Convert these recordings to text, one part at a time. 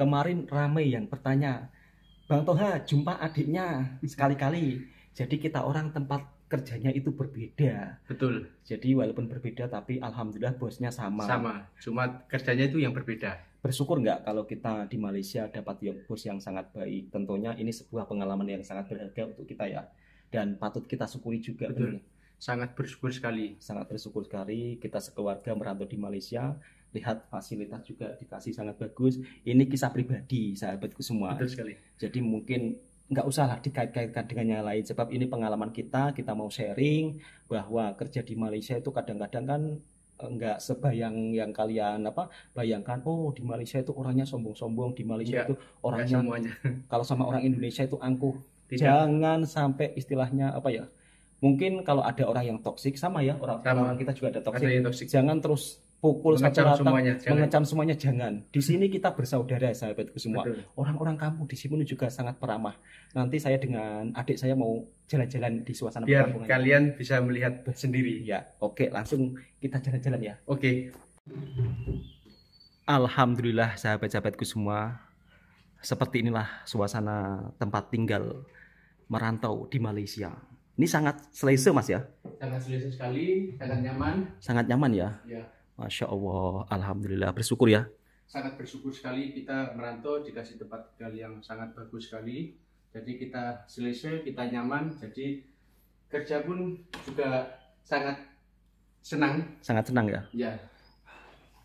kemarin ramai yang bertanya, Bang Toha jumpa adiknya sekali-kali. Jadi kita orang tempat kerjanya itu berbeda. Betul. Jadi walaupun berbeda tapi alhamdulillah bosnya sama. Sama, cuma kerjanya itu yang berbeda. Bersyukur nggak kalau kita di Malaysia dapat bos yang sangat baik? Tentunya ini sebuah pengalaman yang sangat berharga untuk kita ya. Dan patut kita syukuri juga. Betul. Sangat bersyukur sekali. Sangat bersyukur sekali kita sekeluarga merantau di Malaysia. Lihat fasilitas juga dikasih sangat bagus. Ini kisah pribadi sahabatku semua. Betul sekali. Jadi mungkin nggak usah lah dikait-kaitkan dengan yang lain. Sebab ini pengalaman kita mau sharing bahwa kerja di Malaysia itu kadang-kadang kan nggak sebayang yang kalian bayangkan. Oh, di Malaysia itu orangnya sombong-sombong, di Malaysia itu orangnya semuanya. Kalau sama orang Indonesia itu angkuh. Tidak. Jangan sampai istilahnya mungkin kalau ada orang yang toksik sama ya, orang kita juga ada toksik. Jangan terus pukul satu rata, mengecam semuanya, jangan. Di sini kita bersaudara sahabatku semua. Orang-orang kampung di sini juga sangat peramah. Nanti saya dengan adik saya mau jalan-jalan di suasana biar perkampungan. Kalian bisa melihat sendiri. Ya, oke, langsung kita jalan-jalan ya. Oke. Alhamdulillah sahabat-sahabatku semua. Seperti inilah suasana tempat tinggal merantau di Malaysia. Ini sangat selesa Mas ya? Sangat selesa sekali, sangat nyaman. Sangat nyaman ya? Ya. Masya Allah, alhamdulillah, bersyukur ya. Sangat bersyukur sekali kita merantau dikasih tempat tinggal yang sangat bagus sekali. Jadi kita selesa, kita nyaman. Jadi kerja pun juga sangat senang. Sangat senang ya? Ya.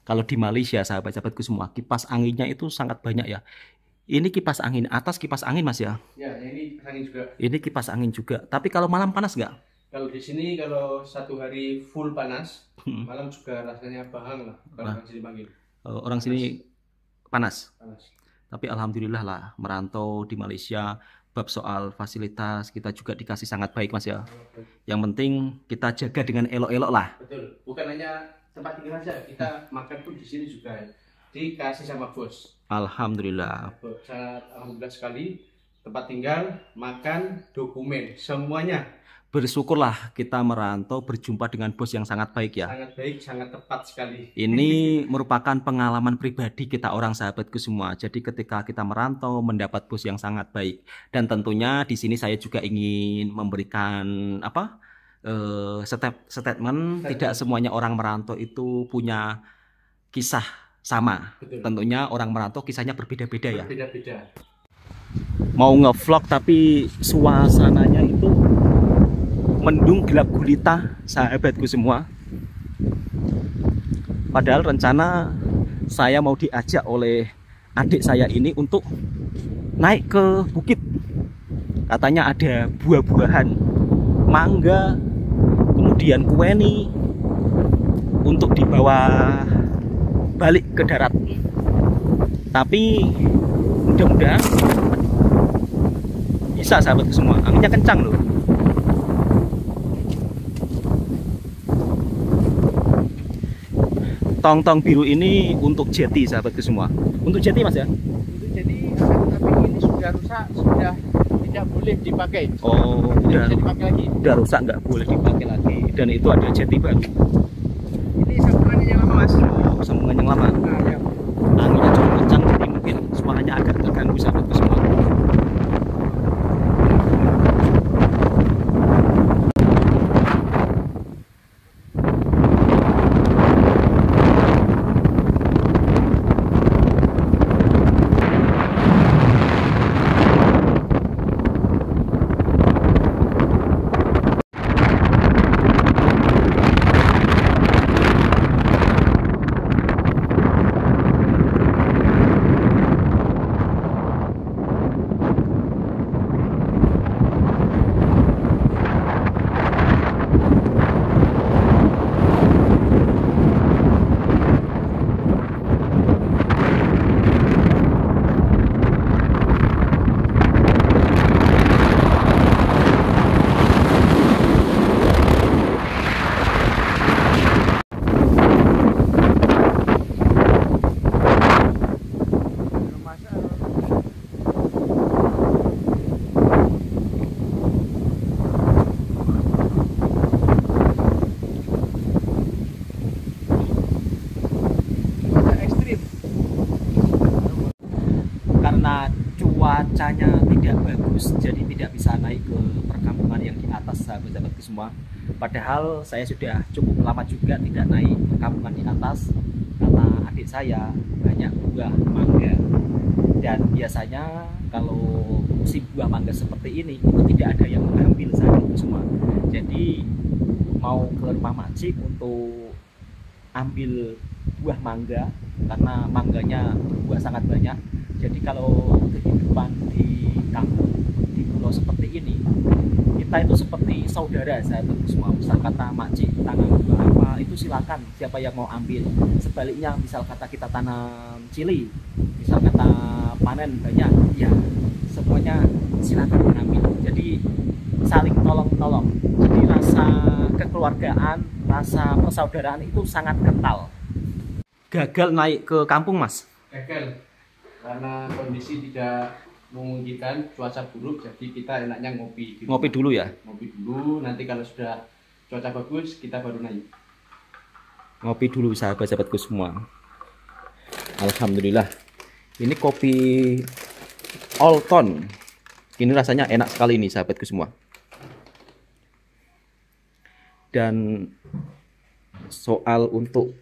Kalau di Malaysia sahabat-sahabatku semua, kipas anginnya itu sangat banyak ya. Ini kipas angin, atas kipas angin Mas ya? Ya, ini kipas angin juga. Ini kipas angin juga. Tapi kalau malam panas nggak? Kalau di sini kalau satu hari full panas, malam juga rasanya bahang lah kalau orang sini panggil. Orang sini panas. Panas. Tapi alhamdulillah lah merantau di Malaysia, bab soal fasilitas kita juga dikasih sangat baik Mas ya. Yang penting kita jaga dengan elok-elok lah. Betul. Bukan hanya tempat tinggal saja, kita makan pun di sini juga dikasih sama bos. Alhamdulillah. Sangat alhamdulillah sekali. Tempat tinggal, makan, dokumen, semuanya. Bersyukurlah kita merantau berjumpa dengan bos yang sangat baik ya. Sangat baik, sangat tepat sekali. Ini merupakan pengalaman pribadi kita orang sahabatku semua. Jadi ketika kita merantau mendapat bos yang sangat baik. Dan tentunya di sini saya juga ingin memberikan statement. Tidak semuanya orang merantau itu punya kisah sama. Betul. Tentunya orang merantau kisahnya berbeda-beda ya. Berbeda-beda. Mau ngevlog tapi suasananya itu mendung gelap gulita sahabatku semua. Padahal rencana saya mau diajak oleh adik saya ini untuk naik ke bukit. Katanya ada buah-buahan, mangga, kemudian kueni untuk dibawa balik ke darat. Tapi mudah-mudahan bisa sahabatku semua. Anginnya kencang loh. Tong-tong biru ini untuk jeti sahabatku semua. Untuk jeti Mas ya? Untuk jeti, tapi ini sudah rusak, sudah tidak boleh dipakai. Oh, tidak bisa dipakai lagi. Udah rusak, nggak boleh dipakai lagi. Dan itu ada jeti baru. Ini sambungannya yang lama Mas. Oh, sambungan yang lama. Nah, ya. Anginnya cukup kencang, jadi mungkin suaranya agak terganggu sahabatku semua. cuacanya tidak bagus, jadi tidak bisa naik ke perkampungan yang di atas, sahabat-sahabatku semua. Padahal saya sudah cukup lama juga tidak naik perkampungan di atas karena adik saya banyak buah mangga. Dan biasanya kalau musim buah mangga seperti ini itu tidak ada yang mengambil, sahabatku semua. Jadi mau ke rumah makcik untuk ambil buah mangga karena mangganya berbuah sangat banyak. Jadi kalau kehidupan di kampung, di pulau seperti ini, kita itu seperti saudara, sahabatku semua. Misal kata makcik tanam buah apa, itu silakan siapa yang mau ambil. Sebaliknya misal kata kita tanam cili, misal kata panen banyak, ya semuanya silakan mengambil. Jadi saling tolong-tolong. Jadi rasa kekeluargaan, rasa persaudaraan itu sangat kental. Gagal naik ke kampung, Mas? Gagal karena kondisi tidak memungkinkan, cuaca buruk, jadi kita enaknya ngopi. Ngopi dulu ya? Ngopi dulu, nanti kalau sudah cuaca bagus kita baru naik. Ngopi dulu, sahabat-sahabatku semua. Alhamdulillah. Ini kopi Alton. Ini rasanya enak sekali nih, sahabatku semua. Dan soal untuk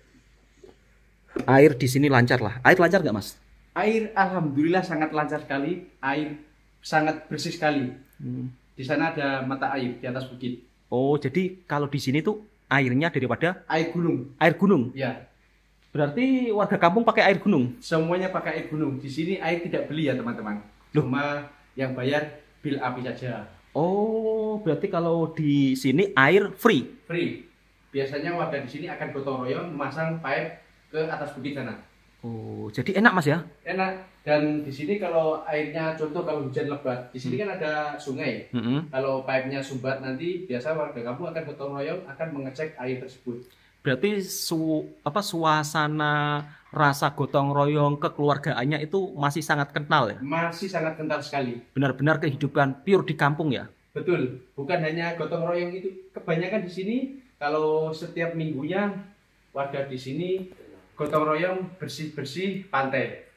air di sini lancar lah. Air lancar nggak, Mas? Air alhamdulillah sangat lancar sekali. Air sangat bersih sekali. Di sana ada mata air di atas bukit. Oh, jadi kalau di sini tuh airnya daripada air gunung. Air gunung? Ya. Berarti warga kampung pakai air gunung? Semuanya pakai air gunung. Di sini air tidak beli ya, teman-teman. Cuma yang bayar bil api saja. Oh, berarti kalau di sini air free? Free. Biasanya warga di sini akan gotong royong memasang pipe ke atas bukit sana. Oh, jadi enak, Mas ya? Enak. Dan di sini kalau airnya, contoh kalau hujan lebat, di sini kan ada sungai. Kalau pipe-nya sumbat nanti, biasa warga kampung akan gotong royong akan mengecek air tersebut. Berarti suasana rasa gotong royong kekeluargaannya itu masih sangat kental ya? Masih sangat kental sekali. Benar-benar kehidupan pure di kampung ya? Betul. Bukan hanya gotong royong itu. Kebanyakan di sini kalau setiap minggunya warga di sini gotong royong bersih-bersih pantai.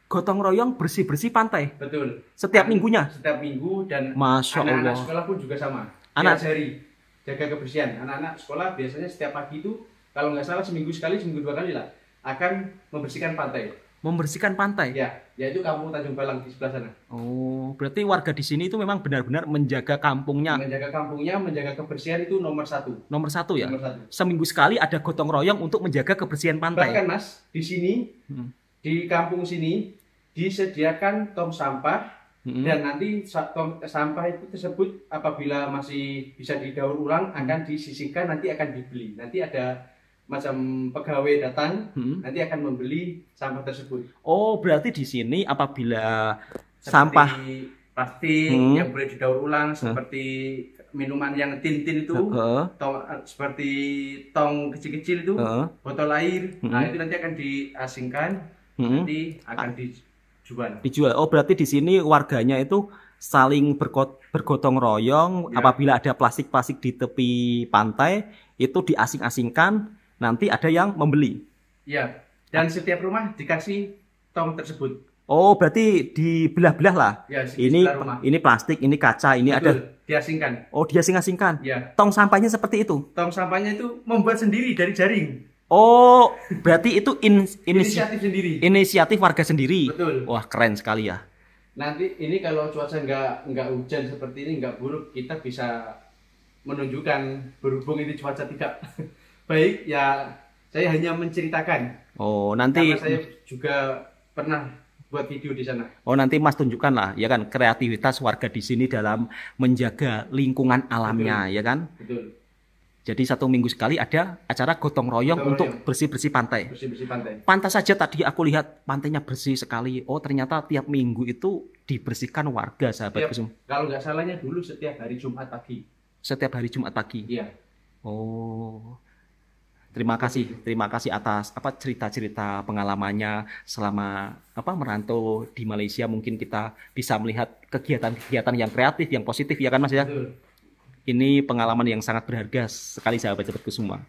Gotong royong bersih-bersih pantai? Betul. Setiap minggunya? Setiap minggu, dan Masya Allah. anak-anak sekolah pun juga sama. Diajari jaga kebersihan. Anak-anak sekolah biasanya setiap pagi itu, kalau nggak salah seminggu sekali, seminggu 2 kali lah, akan membersihkan pantai. Membersihkan pantai? Ya, yaitu kampung Tanjung Balang di sebelah sana. Oh, berarti warga di sini itu memang benar-benar menjaga kampungnya. Menjaga kampungnya, menjaga kebersihan itu nomor 1. Nomor 1 ya? Nomor 1. Seminggu sekali ada gotong royong untuk menjaga kebersihan pantai. Bahkan, Mas, di sini, di kampung sini, disediakan tong sampah, dan nanti tong sampah itu tersebut apabila masih bisa didaur ulang akan disisihkan, nanti akan dibeli. Nanti ada macam pegawai datang, nanti akan membeli sampah tersebut. Oh, berarti di sini apabila seperti sampah plastik yang boleh didaur ulang, seperti minuman yang tin-tin itu, seperti tong kecil-kecil itu, botol air, nah itu nanti akan diasingkan, nanti akan dijual. Oh, berarti di sini warganya itu saling bergotong royong ya. Apabila ada plastik-plastik di tepi pantai itu diasing-asingkan, nanti ada yang membeli. Iya, dan setiap rumah dikasih tong tersebut. Oh, berarti dibelah-belah lah. Ya, ini plastik, ini kaca, ini betul, ada diasingkan. Oh, diasing-asingkan. Ya. Tong sampahnya seperti itu. Tong sampahnya itu membuat sendiri dari jaring. Oh, berarti itu inisiatif sendiri. Inisiatif warga sendiri. Betul. Wah, keren sekali ya. Nanti ini kalau cuaca nggak hujan seperti ini, nggak buruk, kita bisa menunjukkan, berhubung ini cuaca tidak baik ya, saya hanya menceritakan. Oh, nanti karena saya juga pernah buat video di sana. Oh, nanti Mas tunjukkan lah, ya kan, kreativitas warga di sini dalam menjaga lingkungan alamnya. Betul. Ya kan? Betul. Jadi 1 minggu sekali ada acara gotong royong untuk bersih-bersih pantai. Bersih-bersih pantai. Pantas saja tadi aku lihat pantainya bersih sekali. Oh, ternyata tiap minggu itu dibersihkan warga, sahabatku. Kalau nggak salahnya dulu setiap hari Jumat pagi. Setiap hari Jumat pagi. Iya. Oh. Terima kasih atas cerita-cerita pengalamannya selama merantau di Malaysia. Mungkin kita bisa melihat kegiatan-kegiatan yang kreatif, yang positif, ya kan Mas ya? Betul. Ini pengalaman yang sangat berharga sekali, sahabat-sahabatku semua.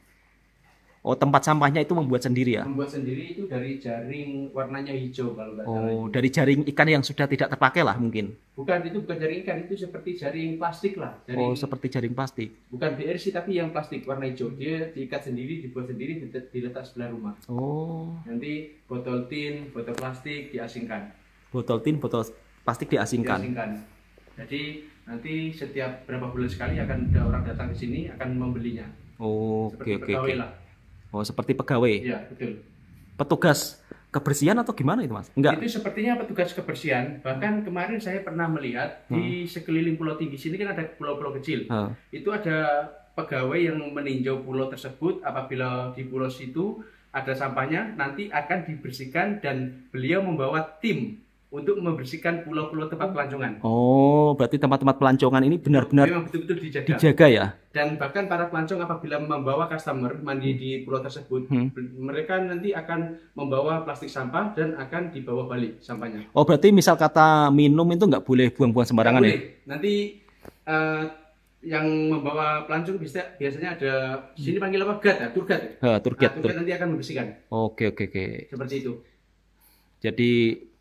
Oh, tempat sampahnya itu membuat sendiri ya? Membuat sendiri itu dari jaring warnanya hijau kalau nggak salah. Oh, dari jaring ikan yang sudah tidak terpakai lah mungkin? Bukan, itu bukan jaring ikan, itu seperti jaring plastik lah. Oh, seperti jaring plastik? Bukan BRC tapi yang plastik warna hijau. Dia diikat sendiri, dibuat sendiri, diletak sebelah rumah. Oh. Nanti botol tin, botol plastik diasingkan. Botol tin, botol plastik diasingkan? Diasingkan. Jadi nanti setiap berapa bulan sekali akan ada orang datang ke sini akan membelinya. Oh, seperti oke. pegawai lah. Oh, seperti pegawai? Iya, betul. Petugas kebersihan atau gimana itu, Mas? Enggak. Itu sepertinya petugas kebersihan. Bahkan kemarin saya pernah melihat di sekeliling Pulau Tinggi sini kan ada pulau-pulau kecil. Itu ada pegawai yang meninjau pulau tersebut. Apabila di pulau situ ada sampahnya, nanti akan dibersihkan dan beliau membawa tim untuk membersihkan pulau-pulau tempat pelancongan. Oh, berarti tempat-tempat pelancongan ini benar-benar betul-betul dijaga ya? Dan bahkan para pelancong apabila membawa customer mandi di pulau tersebut, mereka nanti akan membawa plastik sampah dan akan dibawa balik sampahnya. Oh, berarti misal kata minum itu nggak boleh buang-buang sembarangan ya? Nanti yang membawa pelancong biasanya ada di sini panggil apa? Guide ya? Tour guide ya? Tour guide nanti akan membersihkan. Oke. Seperti itu. Jadi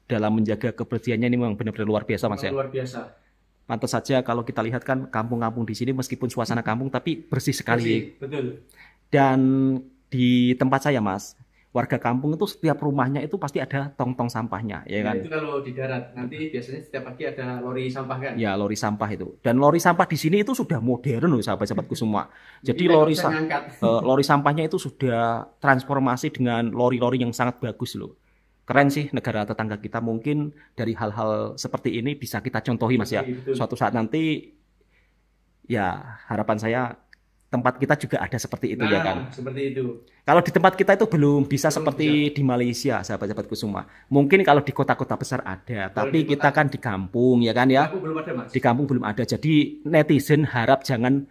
dalam menjaga kebersihannya ini memang benar-benar luar biasa, Mas ya? Luar biasa. Pantas saja kalau kita lihat kan kampung-kampung di sini meskipun suasana kampung tapi bersih sekali. Betul. Dan di tempat saya, Mas, warga kampung itu setiap rumahnya itu pasti ada tong-tong sampahnya, ya kan? Itu kalau di darat, nanti biasanya setiap pagi ada lori sampah kan? Ya, lori sampah itu. Dan lori sampah di sini itu sudah modern loh, sahabat-sahabatku semua. Jadi lori sampahnya itu sudah transformasi dengan lori-lori yang sangat bagus loh. Keren sih negara tetangga kita, mungkin dari hal-hal seperti ini bisa kita contohi, Mas ya. Suatu saat nanti ya harapan saya tempat kita juga ada seperti itu, ya kan? Seperti itu. Kalau di tempat kita itu belum bisa seperti di Malaysia, sahabat-sahabatku semua. Mungkin kalau di kota-kota besar ada, tapi kita kan di kampung, ya kan ya? Di kampung belum ada. Jadi netizen harap jangan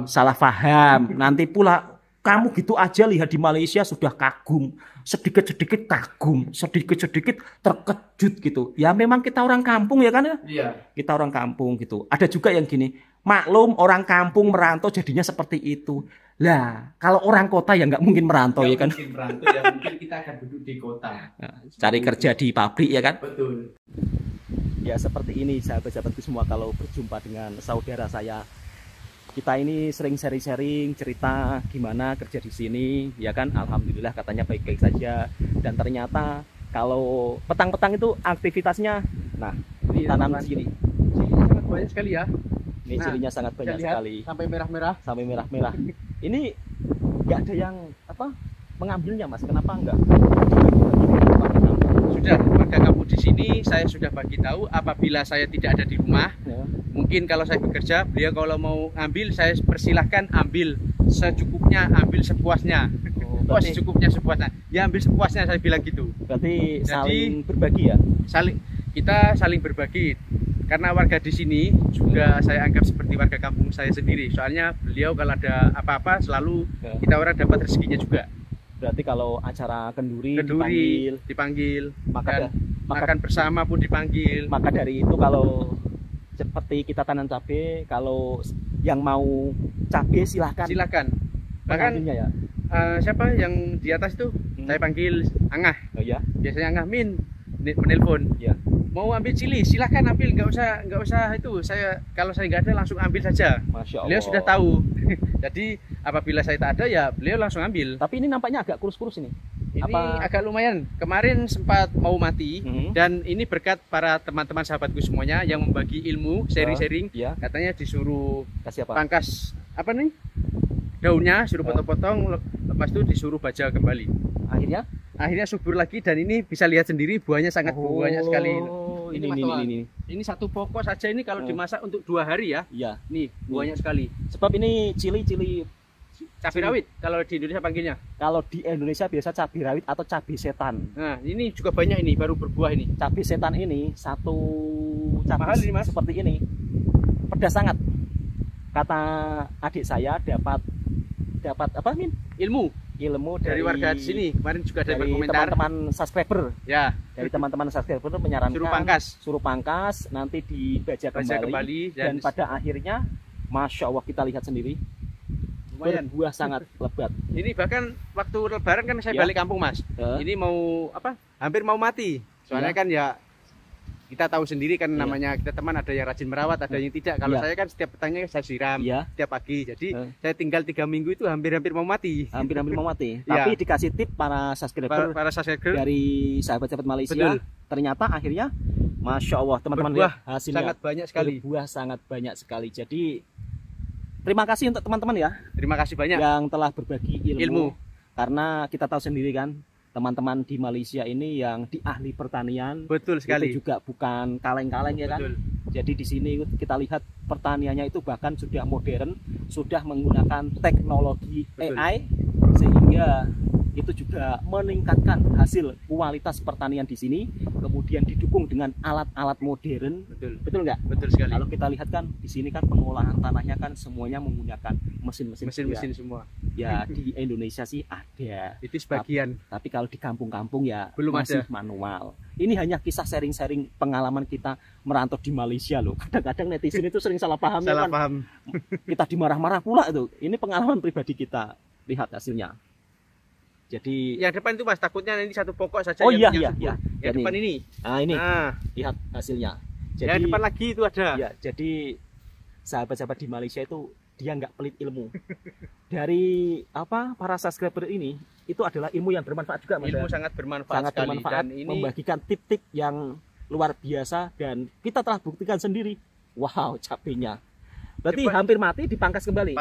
salah paham. Nanti pula kamu gitu aja lihat di Malaysia sudah kagum, sedikit-sedikit kagum, sedikit-sedikit terkejut gitu. Ya memang kita orang kampung, ya kan ya? Iya. Kita orang kampung gitu. Ada juga yang gini, maklum orang kampung merantau jadinya seperti itu. Lah, kalau orang kota ya nggak mungkin merantau, ya kan? Mungkin merantau, ya mungkin kita akan duduk di kota. Nah, cari kerja di pabrik, ya kan? Betul. Ya seperti ini sahabat-sahabatku semua, kalau berjumpa dengan saudara saya. Kita ini sering sharing-sharing cerita gimana kerja di sini, ya kan? Alhamdulillah katanya baik-baik saja. Dan ternyata kalau petang-petang itu aktivitasnya, nah, tanam cili. Cilinya sangat banyak sekali ya. Ini cilinya sangat banyak sekali. Sampai merah-merah. Sampai merah-merah. Ini nggak ada yang mengambilnya, Mas. Kenapa enggak? Sudah, warga kampung di sini saya sudah bagi tahu apabila saya tidak ada di rumah. Mungkin kalau saya bekerja, beliau kalau mau ambil, saya persilahkan ambil secukupnya, ambil sepuasnya. Secukupnya, sepuasnya. Ya ambil sepuasnya, saya bilang gitu. Berarti saling berbagi ya? Kita saling berbagi. Karena warga di sini juga saya anggap seperti warga kampung saya sendiri. Soalnya beliau kalau ada apa-apa selalu kita orang dapat rezekinya juga. Berarti kalau acara kenduri dipanggil, makan bersama pun dipanggil. Maka dari itu kalau seperti kita tanam cabai, kalau yang mau cabai silakan. Bahkan ya. Siapa yang di atas itu saya panggil Angah. Oh ya. Biasanya Angah menelpon. Ya. Mau ambil cili, silakan ambil, nggak usah itu. Kalau saya nggak ada langsung ambil saja. Masya Allah. Beliau sudah tahu. Jadi apabila saya tak ada ya beliau langsung ambil. Tapi ini nampaknya agak kurus-kurus ini. Ini agak lumayan. Kemarin sempat mau mati dan ini berkat para teman-teman sahabatku semuanya yang membagi ilmu, sharing-sharing. Katanya disuruh pangkas daunnya, suruh potong-potong, lepas itu disuruh baja kembali. Akhirnya subur lagi dan ini bisa lihat sendiri buahnya sangat banyak sekali. Ini satu pokok saja ini kalau dimasak untuk 2 hari ya. Iya. Nih banyak sekali. Sebab ini cili cabai rawit kalau di Indonesia panggilnya. Kalau di Indonesia biasa cabai rawit atau cabai setan. Nah ini juga banyak ini baru berbuah ini. Cabai setan ini satu cabai ini, Mas, seperti ini pedas sangat. Kata adik saya dapat apa ilmu dari warga di sini. Kemarin juga ada berkomentar, teman-teman subscriber ya, dari teman-teman subscriber menyarankan suruh pangkas nanti dibaja kembali dan pada akhirnya Masya Allah kita lihat sendiri berbuah sangat lebat. Ini bahkan waktu lebaran kan saya balik kampung Mas. Ini mau apa? Hampir mau mati. Soalnya kan ya kita tahu sendiri kan namanya kita teman, ada yang rajin merawat, ada yang tidak. Kalau saya kan setiap petangnya saya siram setiap pagi. Jadi saya tinggal 3 minggu itu hampir mau mati. Hampir mau mati. Tapi dikasih tip para subscriber dari sahabat-sahabat Malaysia. Ternyata akhirnya Masya Allah teman-teman lihat hasilnya sangat banyak sekali. Berbuah sangat banyak sekali. Jadi terima kasih untuk teman-teman ya. Terima kasih banyak yang telah berbagi ilmu. Karena kita tahu sendiri kan teman-teman di Malaysia ini yang di ahli pertanian, betul sekali, itu juga bukan kaleng-kaleng ya kan. Jadi di sini kita lihat pertaniannya itu bahkan sudah modern, sudah menggunakan teknologi AI, sehingga itu juga meningkatkan hasil kualitas pertanian di sini, kemudian didukung dengan alat-alat modern. Betul nggak? Betul sekali. Kalau kita lihat kan di sini kan pengolahan tanahnya kan semuanya menggunakan mesin-mesin semua. Ya di Indonesia sih ada. Itu sebagian. Tapi kalau di kampung-kampung ya belum masih ada. Manual. Ini hanya kisah sharing-sharing pengalaman kita merantau di Malaysia loh. Kadang-kadang netizen itu sering salah paham. Paham. Kita dimarah-marah pula itu. Ini pengalaman pribadi kita. Lihat hasilnya. Jadi yang depan itu Mas, takutnya ini satu pokok saja. Oh iya. Yang depan ini. Nah ini. Lihat hasilnya. Jadi, yang depan lagi itu ada. Ya, jadi sahabat-sahabat di Malaysia itu dia nggak pelit ilmu. Dari para subscriber ini itu adalah ilmu yang bermanfaat juga, Mas. Ilmu sangat bermanfaat, sangat bermanfaat, dan ini membagikan tip-tip yang luar biasa dan kita telah buktikan sendiri. Wow, cabenya. Berarti hampir mati dipangkas kembali.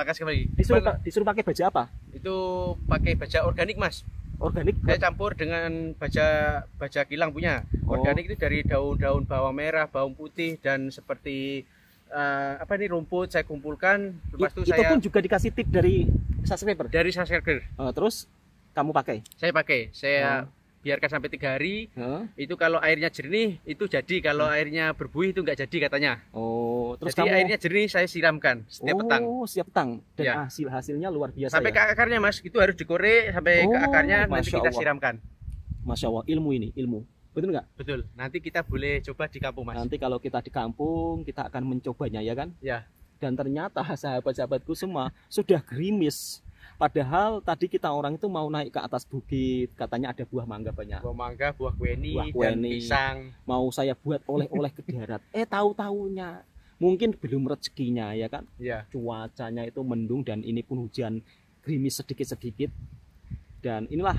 Disuruh pakai baja apa? Itu pakai baja organik, Mas. Organik? Saya campur dengan baja kilang punya. Organik itu dari daun-daun bawang merah, bawang putih, dan seperti rumput saya kumpulkan. Lepas itu pun juga dikasih tip dari subscriber. Terus kamu pakai? Saya pakai. Saya biarkan sampai 3 hari. Itu kalau airnya jernih itu jadi, kalau airnya berbuih itu enggak jadi katanya. Terus jadi airnya jernih saya siramkan setiap petang. Setiap petang. Dan hasilnya luar biasa. Sampai ke akarnya, Mas. Itu harus dikorek sampai ke akarnya, nanti kita siramkan. Masya Allah, ilmu. Betul nggak? Betul. Nanti kita boleh coba di kampung, Mas. Nanti kalau kita di kampung, kita akan mencobanya ya kan? Ya. Dan ternyata sahabat-sahabatku semua sudah gerimis. Padahal tadi kita orang itu mau naik ke atas bukit, katanya ada buah mangga banyak. Buah mangga, buah kueni, dan pisang. Mau saya buat oleh-oleh ke darat. Tahu-taunya mungkin belum rezekinya ya kan? Ya. Cuacanya itu mendung dan ini pun hujan gerimis sedikit-sedikit. Dan inilah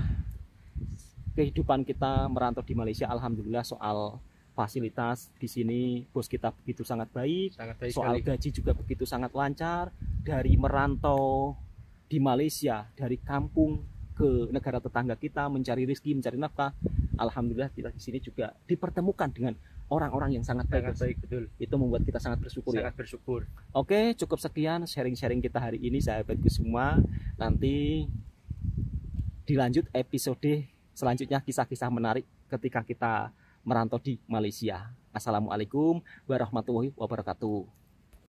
kehidupan kita merantau di Malaysia. Alhamdulillah soal fasilitas di sini bos kita begitu sangat baik soal gaji juga begitu sangat lancar. Dari merantau di Malaysia, dari kampung ke negara tetangga kita mencari rezeki, mencari nafkah, alhamdulillah kita di sini juga dipertemukan dengan orang-orang yang sangat baik. Betul. Itu membuat kita sangat bersyukur. Bersyukur. Oke, cukup sekian sharing-sharing kita hari ini sahabatku semua. Nanti dilanjut episode selanjutnya, kisah-kisah menarik ketika kita merantau di Malaysia. Assalamualaikum warahmatullahi wabarakatuh.